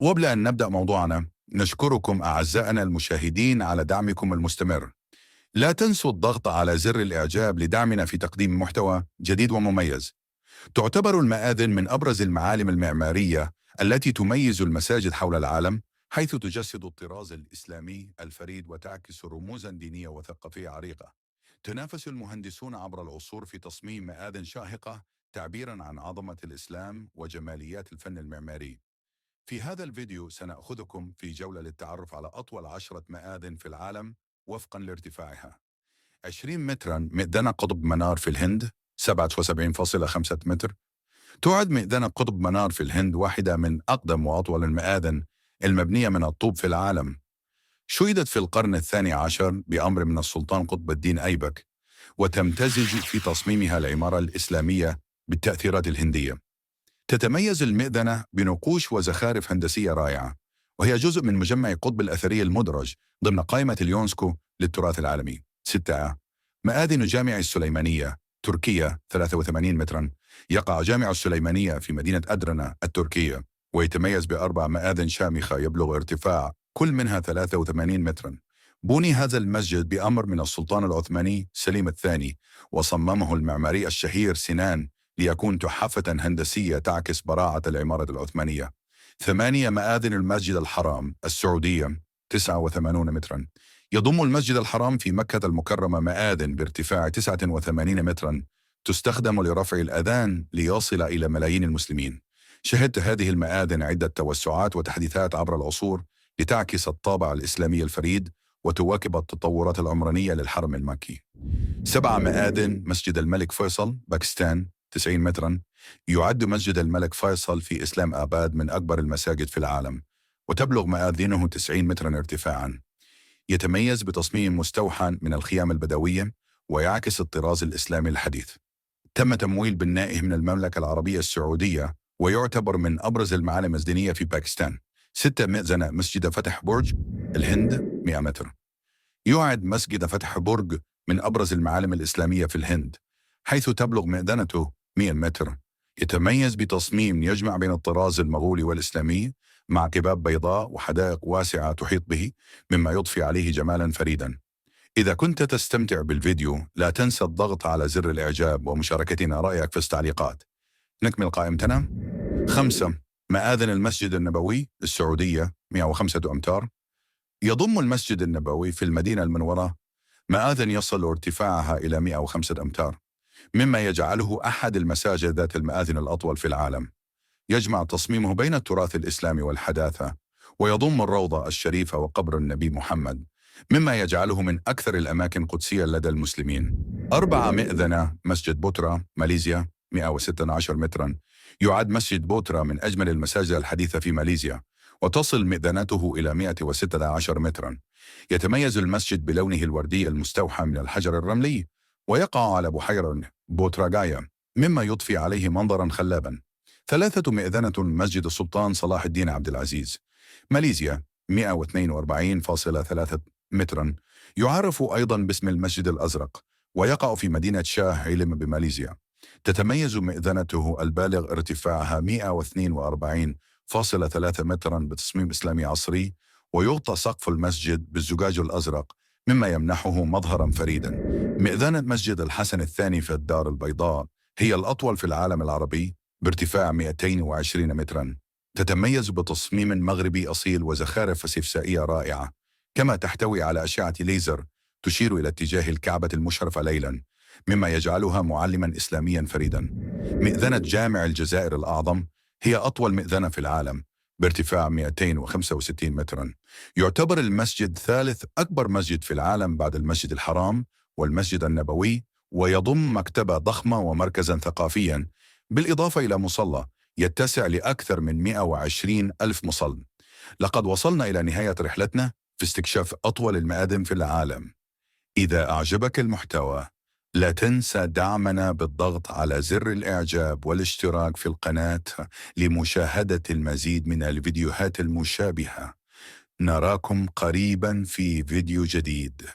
وقبل أن نبدأ موضوعنا، نشكركم أعزائنا المشاهدين على دعمكم المستمر. لا تنسوا الضغط على زر الإعجاب لدعمنا في تقديم محتوى جديد ومميز. تعتبر المآذن من أبرز المعالم المعمارية التي تميز المساجد حول العالم، حيث تجسد الطراز الإسلامي الفريد وتعكس رموزا دينية وثقافية عريقة. تنافس المهندسون عبر العصور في تصميم مآذن شاهقة تعبيرا عن عظمة الإسلام وجماليات الفن المعماري. في هذا الفيديو سنأخذكم في جولة للتعرف على أطول 10 مآذن في العالم وفقا لارتفاعها. 20 مترا مئذنة قطب منار في الهند 77.5 متر. تعد مئذنة قطب منار في الهند واحدة من أقدم وأطول المآذن المبنية من الطوب في العالم. شيدت في القرن الثاني عشر بأمر من السلطان قطب الدين أيبك، وتمتزج في تصميمها العمارة الإسلامية بالتأثيرات الهندية. تتميز المئذنة بنقوش وزخارف هندسية رائعة، وهي جزء من مجمع قطب الأثري المدرج ضمن قائمة اليونسكو للتراث العالمي. 6. مآذن جامع السليمانية تركيا 83 مترا. يقع جامع السليمانية في مدينة أدرنة التركية، ويتميز بأربع مآذن شامخة يبلغ ارتفاع كل منها 83 مترا. بني هذا المسجد بأمر من السلطان العثماني سليم الثاني، وصممه المعماري الشهير سنان ليكون تحفة هندسية تعكس براعة العمارة العثمانية. 8. مآذن المسجد الحرام السعودية 89 مترا. يضم المسجد الحرام في مكة المكرمة مآذن بارتفاع 89 مترا تستخدم لرفع الأذان ليصل إلى ملايين المسلمين. شهدت هذه المآذن عدة توسعات وتحديثات عبر العصور لتعكس الطابع الإسلامي الفريد وتواكب التطورات العمرانية للحرم المكي. 7. مآذن مسجد الملك فيصل باكستان 90 مترا. يعد مسجد الملك فيصل في إسلام آباد من أكبر المساجد في العالم، وتبلغ مآذنه 90 مترا ارتفاعا. يتميز بتصميم مستوحى من الخيام البدوية ويعكس الطراز الإسلامي الحديث. تم تمويل بنائه من المملكة العربية السعودية، ويعتبر من أبرز المعالم الدينية في باكستان. 6. مئذنة مسجد فتح برج الهند 100 متر. يعد مسجد فتح برج من أبرز المعالم الإسلامية في الهند، حيث تبلغ مئذنته 100 متر. يتميز بتصميم يجمع بين الطراز المغولي والإسلامي، مع قباب بيضاء وحدائق واسعة تحيط به، مما يضفي عليه جمالا فريدا. إذا كنت تستمتع بالفيديو، لا تنسى الضغط على زر الإعجاب ومشاركتنا رأيك في التعليقات. نكمل قائمتنا. 5. مآذن المسجد النبوي السعودية 105 أمتار. يضم المسجد النبوي في المدينة المنورة مآذن يصل ارتفاعها إلى 105 أمتار، مما يجعله أحد المساجد ذات المآذن الأطول في العالم. يجمع تصميمه بين التراث الإسلامي والحداثة، ويضم الروضة الشريفة وقبر النبي محمد، مما يجعله من أكثر الأماكن قدسية لدى المسلمين. 4. مئذنة مسجد بوترا ماليزيا 116 مترا. يعد مسجد بوترا من أجمل المساجد الحديثة في ماليزيا، وتصل مئذنته إلى 116 مترا. يتميز المسجد بلونه الوردي المستوحى من الحجر الرملي، ويقع على بحيرة بوتراغايا، مما يضفي عليه منظرا خلابا. 3. مئذنة مسجد السلطان صلاح الدين عبد العزيز ماليزيا 142.3 مترا. يعرف أيضا باسم المسجد الأزرق، ويقع في مدينة شاه علم بماليزيا. تتميز مئذنته البالغ ارتفاعها 142.3 مترا بتصميم إسلامي عصري، ويغطى سقف المسجد بالزجاج الأزرق، مما يمنحه مظهرا فريدا. مئذنة مسجد الحسن الثاني في الدار البيضاء هي الأطول في العالم العربي بارتفاع 220 مترا. تتميز بتصميم مغربي أصيل وزخارف استفسائية رائعة، كما تحتوي على أشعة ليزر تشير إلى اتجاه الكعبة المشرفة ليلا، مما يجعلها معلما إسلاميا فريدا. مئذنة جامع الجزائر الأعظم هي أطول مئذنة في العالم بارتفاع 265 مترا. يعتبر المسجد ثالث أكبر مسجد في العالم بعد المسجد الحرام والمسجد النبوي، ويضم مكتبة ضخمة ومركزا ثقافيا، بالإضافة إلى مصلى يتسع لأكثر من 120 ألف مصل. لقد وصلنا إلى نهاية رحلتنا في استكشاف أطول المآذن في العالم. إذا أعجبك المحتوى، لا تنسى دعمنا بالضغط على زر الإعجاب والاشتراك في القناة لمشاهدة المزيد من الفيديوهات المشابهة. نراكم قريبا في فيديو جديد.